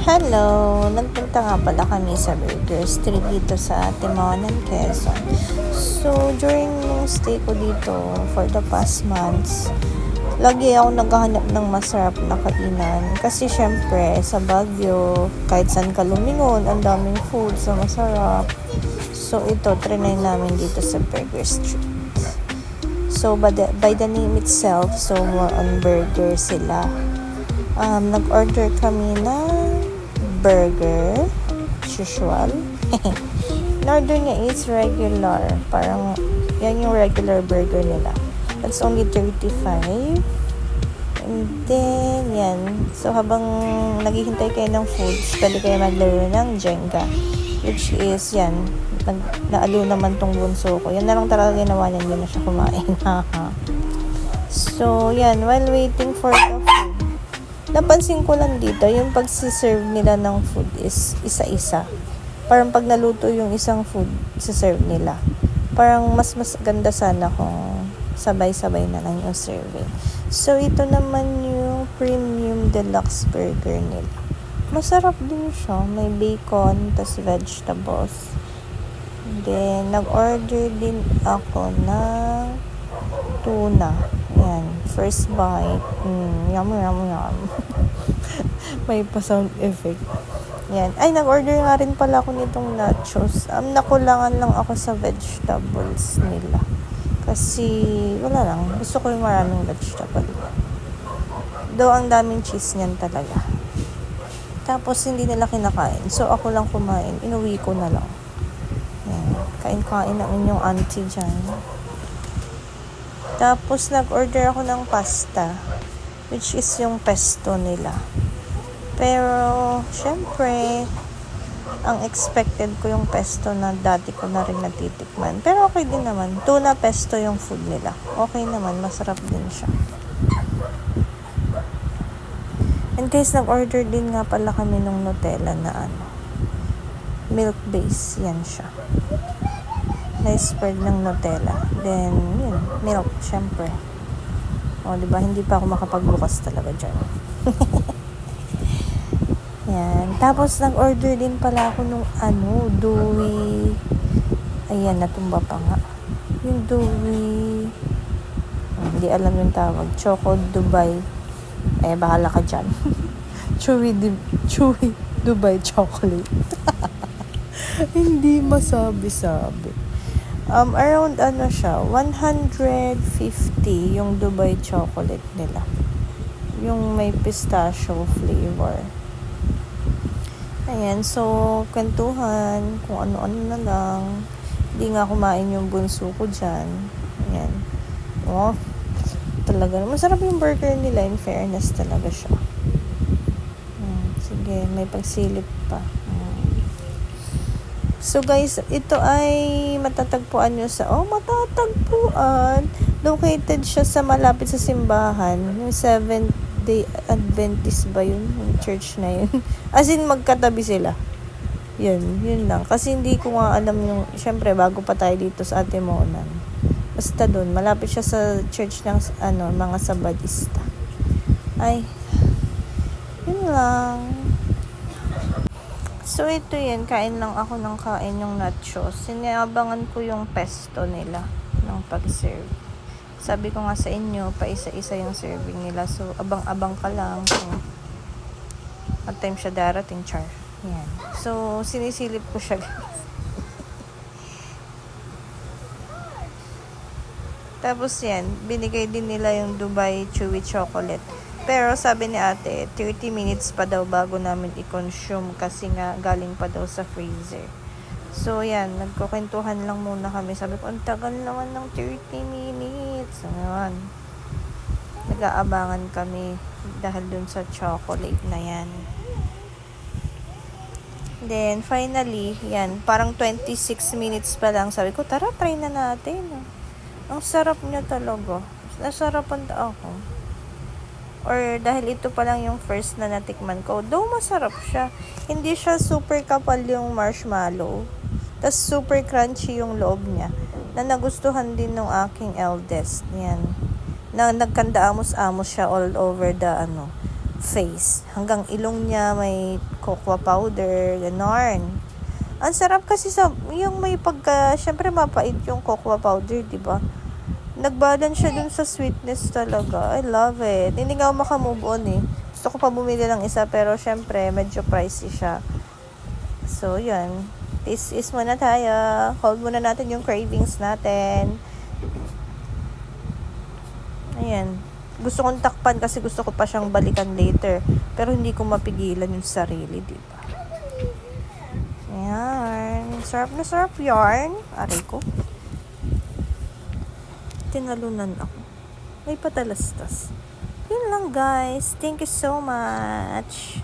Hello! Nagpunta nga pala kami sa Burger Street dito sa Timonan, Quezon. So, during yung stay ko dito for the past months, lagi ako naghahanap ng masarap na kainan. Kasi syempre, sa Baguio, kahit saan ka lumingon, ang daming food, so masarap. So, ito, trinay namin dito sa Burger Street. So, by the name itself, so more on burger sila. Nag-order kami ng burger, usual. In-order niya is regular. Parang, yan yung regular burger nila. That's only 35. And then, yan. So, habang naghihintay kayo ng foods, pwede kayo maglaro ng Jenga. Which is, yan. Naaliw naman tong bunso ko. Yan na lang talaga ginawa niya. Hindi na siya kumain. So, yan. While waiting for the food, napansin ko lang dito, yung pag-serve nila ng food is isa-isa. Parang pag naluto yung isang food, isa-serve nila. Parang mas ganda sana kung sabay-sabay na lang yung serving. So, ito naman yung premium deluxe burger nila. Masarap din siya. May bacon, tas vegetables. Then, nag-order din ako ng tuna. Yan. First bite. Yum, yum, yum. May pa-sound effect. Yan. Ay, nag-order nga rin pala ako nitong nachos. Nakulangan lang ako sa vegetables nila. Kasi, wala lang. Gusto ko yung maraming vegetable. Though, ang daming cheese niyan talaga. Tapos, hindi nila kinakain. So, ako lang kumain. Inuwi ko na lang. Yan. Kain-kain ang inyong auntie dyan. Tapos, nag-order ako ng pasta, which is yung pesto nila. Pero, syempre, ang expected ko yung pesto na dati ko na rin natitikman. Pero okay din naman. Tuna pesto yung food nila. Okay naman, masarap din siya. And guys, nag-order din nga pala kami ng Nutella na milk base. Yan siya. Na-spread ng Nutella. Then, yun, milk, syempre. O, diba? Hindi pa ako makapagbukas talaga dyan. Yan. Tapos, nag-order din pala ako nung, Dewy. Ayan, natumba pa nga. Yung Dewy. Hindi alam yung tawag. Choco Dubai. Bahala ka dyan. Chewy Dubai chocolate. Hindi masabi-sabi. Around siya, 150 yung Dubai chocolate nila. Yung may pistachio flavor. Ayan, so, kwentuhan, kung ano-ano na lang. Hindi nga kumain yung bunso ko dyan. Ayan. Oh, talaga. Masarap yung burger nila, in fairness talaga siya. Sige, may pagsilip pa. So guys, ito ay matatagpuan nyo sa, matatagpuan. Located siya sa malapit sa simbahan. Yung Seventh-day Adventist ba yun? Yung church na yun. As in, magkatabi sila. Yun lang. Kasi hindi ko nga alam yung, syempre, bago pa tayo dito sa Atimonan. Basta dun, malapit siya sa church ng, mga Sabadista. Ay, yun lang. So, ito yan. Kain lang ako ng kain yung nachos. Sinabangan ko yung pesto nila ng pag-serve. Sabi ko nga sa inyo, pa isa-isa yung serving nila. So, abang-abang ka lang kung at time siya darating, char. Yan. So, sinisilip ko siya. Tapos yan, binigay din nila yung Dubai Chewy Chocolate. Pero sabi ni ate, 30 minutes pa daw bago namin i-consume kasi nga galing pa daw sa freezer. So yan, nagkukwentuhan lang muna kami. Sabi ko, ang tagal naman ng 30 minutes. Ayan. Nag-aabangan kami dahil dun sa chocolate na yan. Then, finally, yan, parang 26 minutes pa lang. Sabi ko, tara, try na natin. Ang sarap niya talaga. Nasarapan ako. Or dahil ito pa lang yung first na natikman ko. Though masarap siya. Hindi siya super kapal yung marshmallow. Tas super crunchy yung loob niya. Na nagustuhan din ng aking eldest. Yan. Na nagkanda amos-amos siya all over the face. Hanggang ilong niya may cocoa powder, ganon. Ang sarap kasi yung may syempre mapait yung cocoa powder, di ba? Nag-balance siya dun sa sweetness talaga. I love it. Hindi nga ako makamove on eh. Gusto ko pa bumili ng isa, pero syempre, medyo pricey siya. So, yun. Is muna tayo. Hold muna natin yung cravings natin. Ayan. Gusto kong takpan kasi gusto ko pa siyang balikan later. Pero hindi ko mapigilan yung sarili, di ba? Ayan. Sarap na sarap yarn. Aray ko. Tinalunan ako. May patalastas. Yun lang guys. Thank you so much.